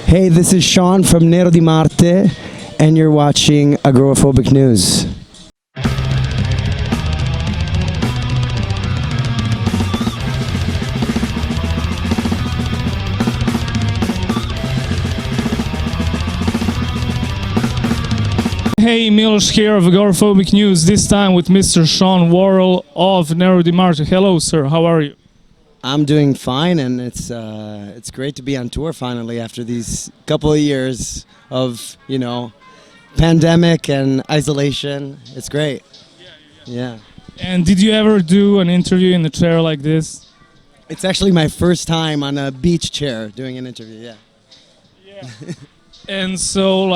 Hey, this is Sean from Nero di Marte, and you're watching Agoraphobic News. Hey, Milos here of Agoraphobic News, this time with Mr. Sean Worrell of Nero di Marte. Hello, sir. How are you? I'm doing fine, and it's great to be on tour finally after these couple of years of, pandemic and isolation. It's great. Yeah. And did you ever do an interview in a chair like this? It's actually my first time on a beach chair doing an interview, yeah. And so,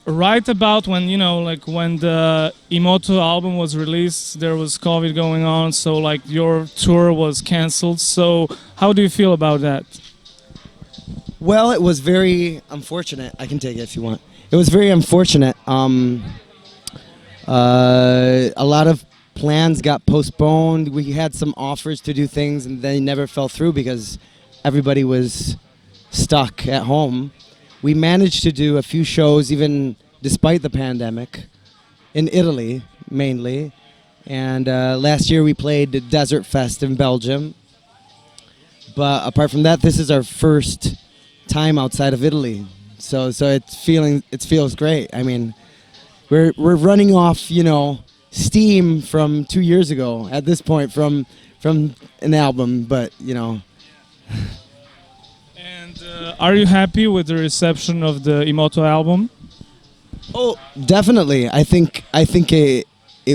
right about when, when the Immoto album was released, there was COVID going on, so, your tour was cancelled. So, how do you feel about that? Well, it was very unfortunate. I can take it if you want. It was very unfortunate. A lot of plans got postponed. We had some offers to do things, and they never fell through because everybody was stuck at home. We managed to do a few shows, even despite the pandemic, in Italy, mainly. And last year we played the Desert Fest in Belgium. But apart from that, this is our first time outside of Italy. So it feels great. I mean, we're running off, steam from 2 years ago at this point from an album, but Are you happy with the reception of the Immoto album? Oh, definitely. I think it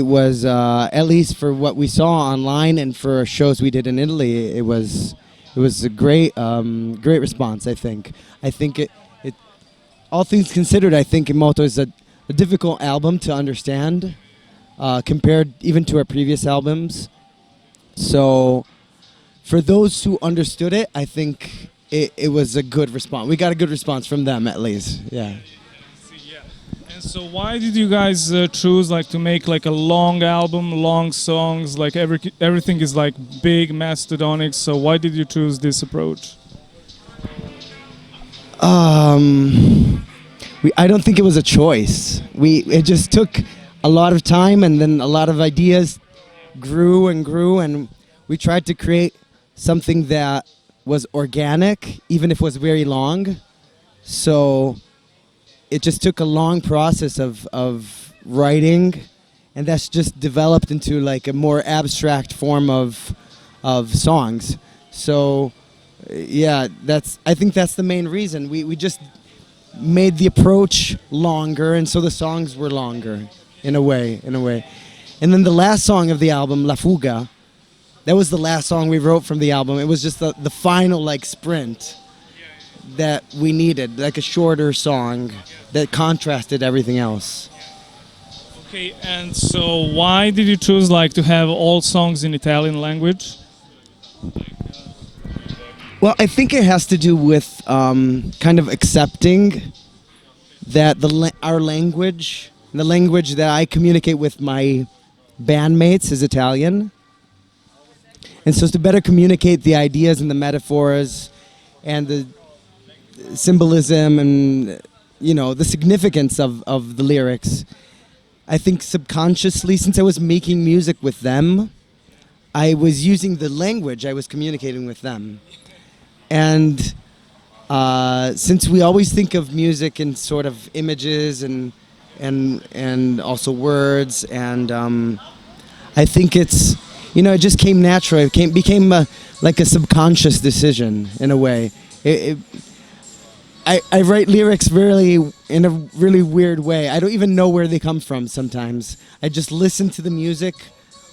was at least for what we saw online and for shows we did in Italy. It was a great response. I think it all things considered, I think Immoto is a difficult album to understand compared even to our previous albums. So for those who understood it, I think it was a good response. We got a good response from them, at least. Yeah. And so, why did you guys choose to make a long album, long songs? Everything is big, mastodonic. So why did you choose this approach? I don't think it was a choice. It just took a lot of time, and then a lot of ideas grew and grew, and we tried to create something that was organic, even if it was very long. So it just took a long process of writing, and that's just developed into a more abstract form of songs. So yeah, I think that's the main reason. We just made the approach longer, and so the songs were longer in a way. And then the last song of the album, La Fuga, that was the last song we wrote from the album. It was just the final sprint that we needed, a shorter song that contrasted everything else. Okay, and so why did you choose to have all songs in Italian language? Well, I think it has to do with kind of accepting that our language, the language that I communicate with my bandmates, is Italian. And so to better communicate the ideas and the metaphors and the symbolism and, the significance of the lyrics, I think subconsciously, since I was making music with them, I was using the language I was communicating with them. And since we always think of music in sort of images and also words, and I think it's, it just came natural. It became a subconscious decision in a way. I write lyrics in a really weird way. I don't even know where they come from sometimes. I just listen to the music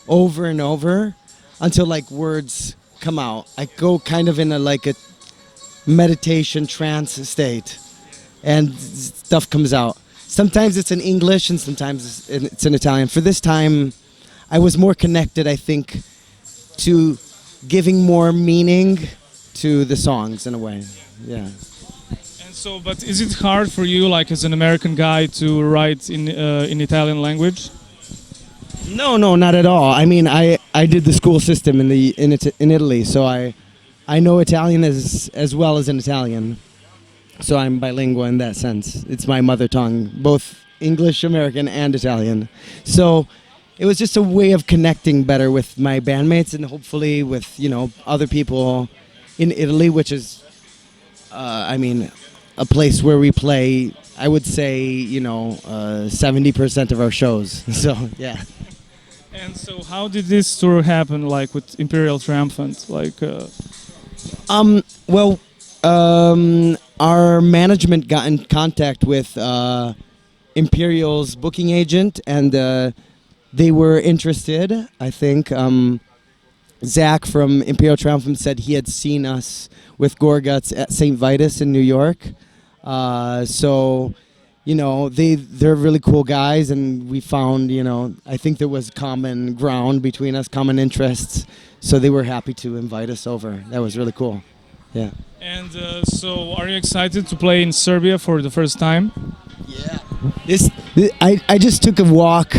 over and over until words come out. I go kind of in a meditation trance state, and stuff comes out. Sometimes it's in English and sometimes it's in Italian. For this time, I was more connected, I think, to giving more meaning to the songs in a way. Yeah. And so, but is it hard for you, as an American guy, to write in Italian language? No, not at all. I mean, I did the school system in Italy, so I know Italian as well as in Italian. So I'm bilingual in that sense. It's my mother tongue, both English, American, and Italian. So it was just a way of connecting better with my bandmates and hopefully with, other people in Italy, which is, a place where we play, I would say, 70% of our shows. So, yeah. And so, how did this tour happen? Like with Imperial Triumphant, like. Well, our management got in contact with Imperial's booking agent, and they were interested. I think Zach from Imperial Triumphant said he had seen us with Gorguts at St. Vitus in New York. So, they're really cool guys, and we found, I think there was common ground between us, common interests. So they were happy to invite us over. That was really cool. Yeah. And so, are you excited to play in Serbia for the first time? Yeah. I just took a walk,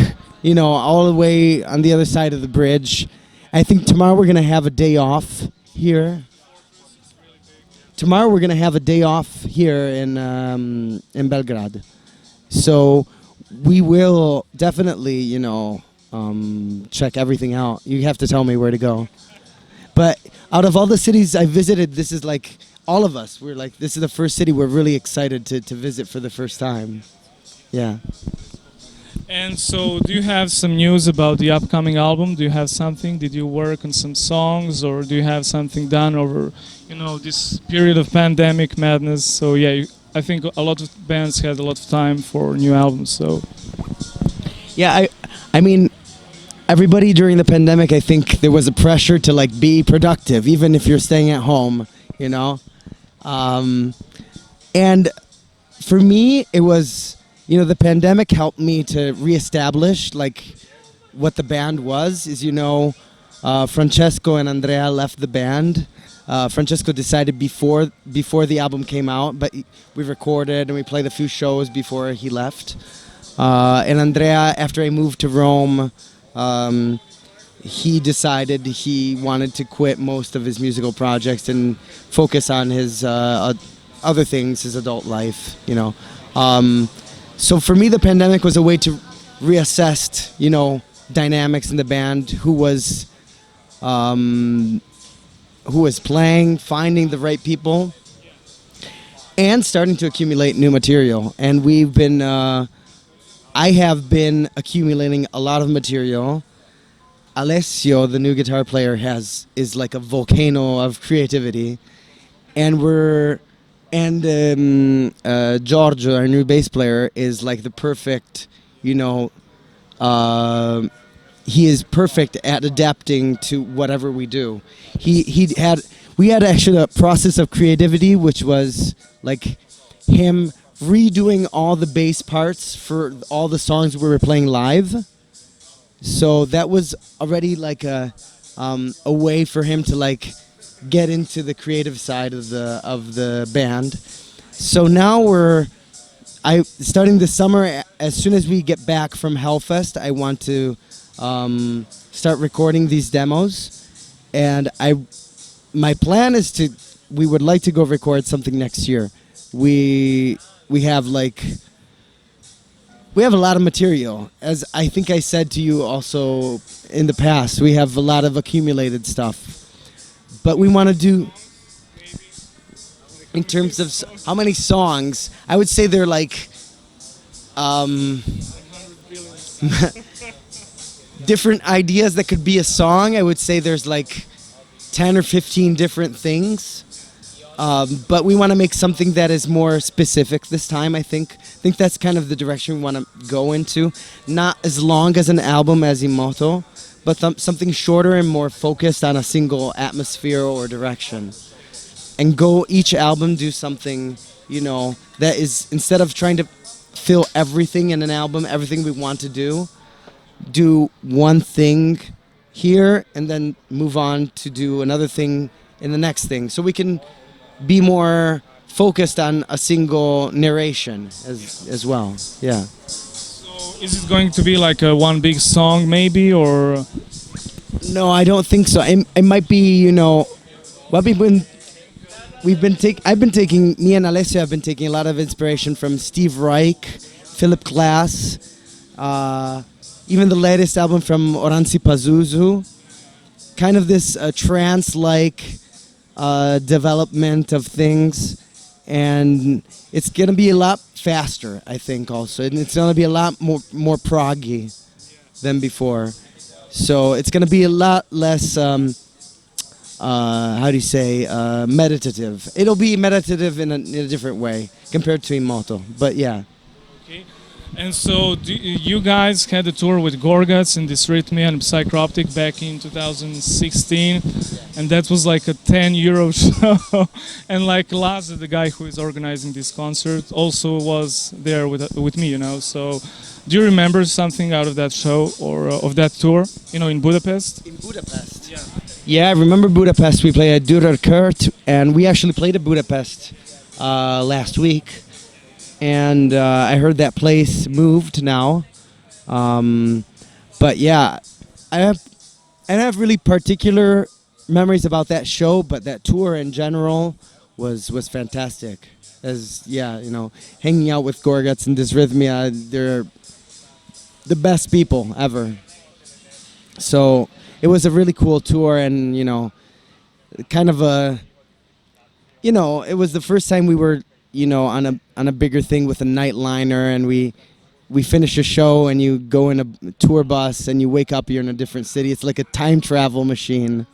all the way on the other side of the bridge. I think tomorrow we're gonna have a day off here. Tomorrow we're gonna have a day off here in Belgrade. So we will definitely, check everything out. You have to tell me where to go. But out of all the cities I visited, this is like all of us. We're like, this is the first city we're really excited to visit for the first time. Yeah. And so, do you have some news about the upcoming album? Do you have something? Did you work on some songs, or do you have something done over, this period of pandemic madness? So yeah, I think a lot of bands had a lot of time for new albums. So yeah, I mean, everybody during the pandemic, I think there was a pressure to like be productive, even if you're staying at home, and for me, it was. The pandemic helped me to reestablish like what the band was. Francesco and Andrea left the band. Francesco decided before the album came out, but we recorded and we played a few shows before he left. And Andrea, after I moved to Rome, he decided he wanted to quit most of his musical projects and focus on his other things, his adult life. So for me, the pandemic was a way to reassess, dynamics in the band, who was playing, finding the right people, and starting to accumulate new material. And we've been, I have been accumulating a lot of material. Alessio, the new guitar player, is like a volcano of creativity, and Giorgio, our new bass player, is like the perfect, he is perfect at adapting to whatever we do. We had actually a process of creativity, which was like him redoing all the bass parts for all the songs we were playing live. So that was already like a way for him to like get into the creative side of the band. So now starting this summer, as soon as we get back from Hellfest, I want to start recording these demos, and my plan is we would like to go record something next year. We have a lot of material. As I think I said to you also in the past, we have a lot of accumulated stuff. But we want to do, in terms of how many songs, I would say they're like different ideas that could be a song. I would say there's like 10 or 15 different things. But we want to make something that is more specific this time, I think. I think that's kind of the direction we want to go into. Not as long as an album as Immoto, but something shorter and more focused on a single atmosphere or direction. And go each album do something, that is, instead of trying to fill everything in an album, everything we want to do one thing here and then move on to do another thing in the next thing. So we can be more focused on a single narration as well. Yeah. So is it going to be like a one big song maybe, or? No, I don't think so. It might be, what we've been I've been taking, me and Alessio have been taking a lot of inspiration from Steve Reich, Philip Glass, even the latest album from Oranzi Pazuzu. Kind of this trance-like development of things, and it's gonna be a lot faster, I think. Also, and it's gonna be a lot more proggy than before. So it's gonna be a lot less. How do you say? Meditative. It'll be meditative in a different way compared to Immoto. But yeah. Okay. And so you guys had a tour with Gorguts and Dysrhythmia and Psycroptic back in 2016, and that was like a €10 show. And like Laz, the guy who is organizing this concert, also was there with me, you know. So do you remember something out of that show or of that tour, you know, in Budapest? In Budapest. Yeah. Yeah, I remember Budapest. We played at Dürer Kurt, and we actually played at Budapest last week. And I heard that place moved now, but yeah, I don't have really particular memories about that show, but that tour in general was fantastic. As yeah, you know, hanging out with Gorguts and Dysrhythmia, they're the best people ever. So it was a really cool tour, and you know, kind of a, you know, it was the first time we were, you know, on a bigger thing with a nightliner, and we finish a show and you go in a tour bus and you wake up, you're in a different city. It's like a time travel machine.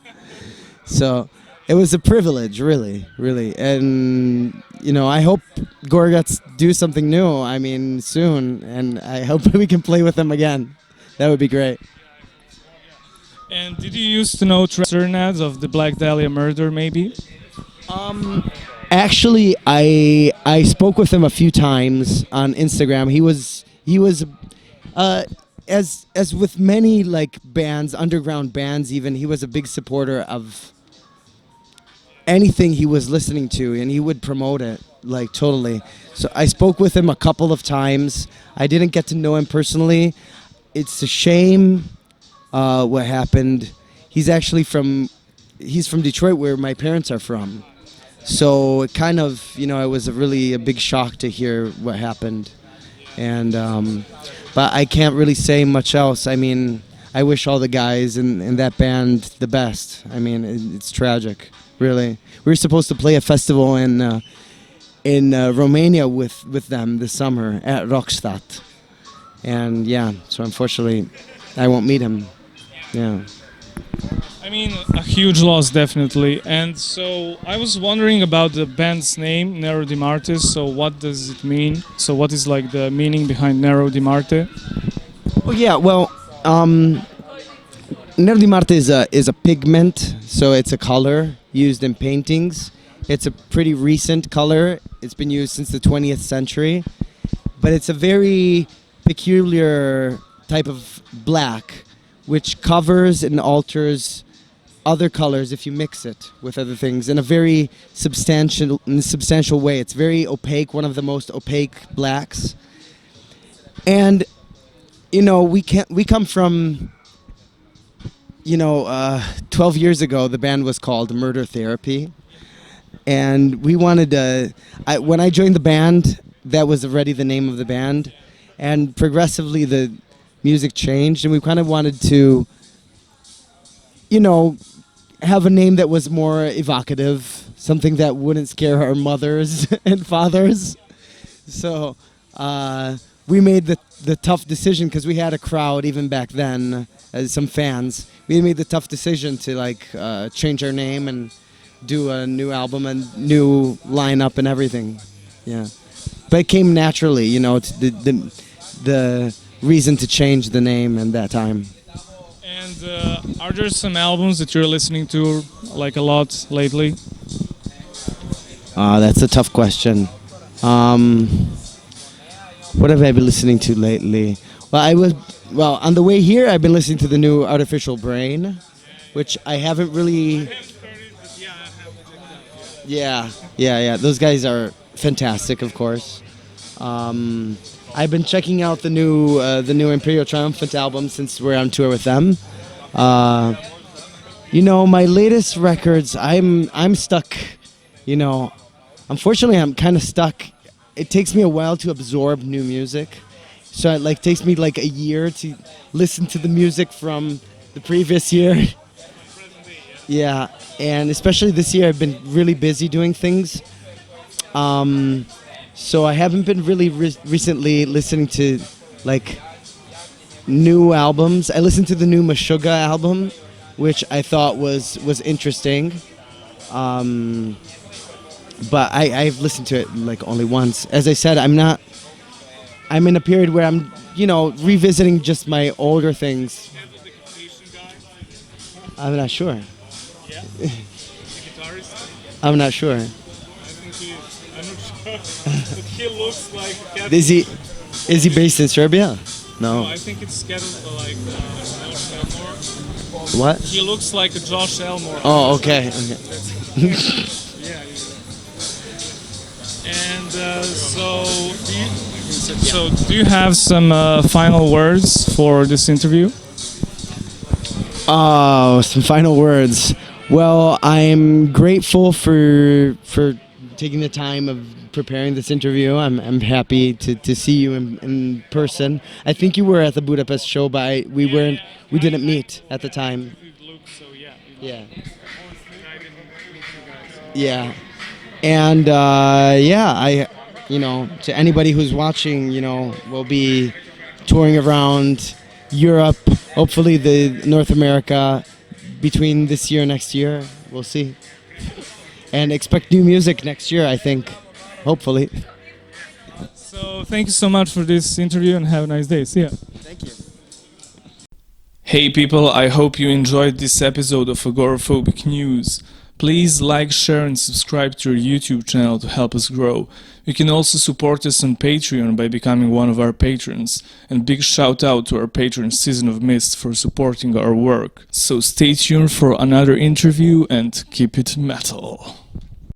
So it was a privilege, really, really. And you know, I hope Gorguts do something new. I mean, soon, and I hope we can play with them again. That would be great. And did you used to know Strnad of the Black Dahlia murder, maybe? Actually, I spoke with him a few times on Instagram. He was as with many like bands, underground bands even, he was a big supporter of anything he was listening to, and he would promote it like totally. So I spoke with him a couple of times. I didn't get to know him personally. It's a shame what happened. He's from Detroit, where my parents are from. So it kind of, you know, it was a big shock to hear what happened. And but I can't really say much else. I mean, I wish all the guys in that band the best. I mean, it's tragic, really. We were supposed to play a festival in Romania with them this summer at Rockstadt. And yeah, so unfortunately, I won't meet him. Yeah. I mean, a huge loss, definitely. And so I was wondering about the band's name, Nero di Marte. So what does it mean? So what is like the meaning behind Nero di Marte? Oh yeah, well, Nero di Marte is a pigment, so it's a color used in paintings. It's a pretty recent color. It's been used since the 20th century, but it's a very peculiar type of black, which covers and alters other colors if you mix it with other things in a very substantial way. It's very opaque, one of the most opaque blacks. And you know, we come from, you know, 12 years ago the band was called Murder Therapy, and we wanted to, when I joined the band, that was already the name of the band, and progressively the music changed, and we kind of wanted to, you know, have a name that was more evocative, something that wouldn't scare our mothers and fathers. So we made the tough decision, because we had a crowd even back then, some fans. We made the tough decision to like change our name and do a new album and new lineup and everything. Yeah, but it came naturally, you know. It's the reason to change the name in that time. And are there some albums that you're listening to like a lot lately? That's a tough question. What have I been listening to lately? Well, on the way here, I've been listening to the new Artificial Brain, which I haven't really. Yeah. Those guys are fantastic, of course. I've been checking out the new Imperial Triumphant album since we're on tour with them. You know, my latest records, I'm stuck you know, unfortunately, I'm kind of stuck. It takes me a while to absorb new music, so it like takes me like a year to listen to the music from the previous year. Yeah, and especially this year, I've been really busy doing things. So I haven't been really recently listening to like new albums. I listened to the new Meshuggah album, which I thought was interesting. But I've listened to it like only once. As I said, I'm in a period where I'm, revisiting just my older things. I'm not sure. Yeah? The guitarist? I'm not sure. I think he is. I'm not sure. But he looks like... Is he based in Serbia? No, No. I think it's scheduled like Josh Elmore. What? He looks like a Josh Elmore. Oh, okay. Yeah. And do you have some final words for this interview? Oh, some final words. Well, I'm grateful for taking the time of preparing this interview. I'm happy to see you in person. I think you were at the Budapest show, but we didn't meet at the time. Yeah. Yeah. And to anybody who's watching, we'll be touring around Europe, hopefully the North America between this year and next year. We'll see. And expect new music next year, I think. Hopefully. So thank you so much for this interview and have a nice day. See ya. Thank you. Hey people, I hope you enjoyed this episode of Agoraphobic News. Please like, share and subscribe to our YouTube channel to help us grow. You can also support us on Patreon by becoming one of our patrons. And big shout out to our patron Season of Mist for supporting our work. So stay tuned for another interview and keep it metal.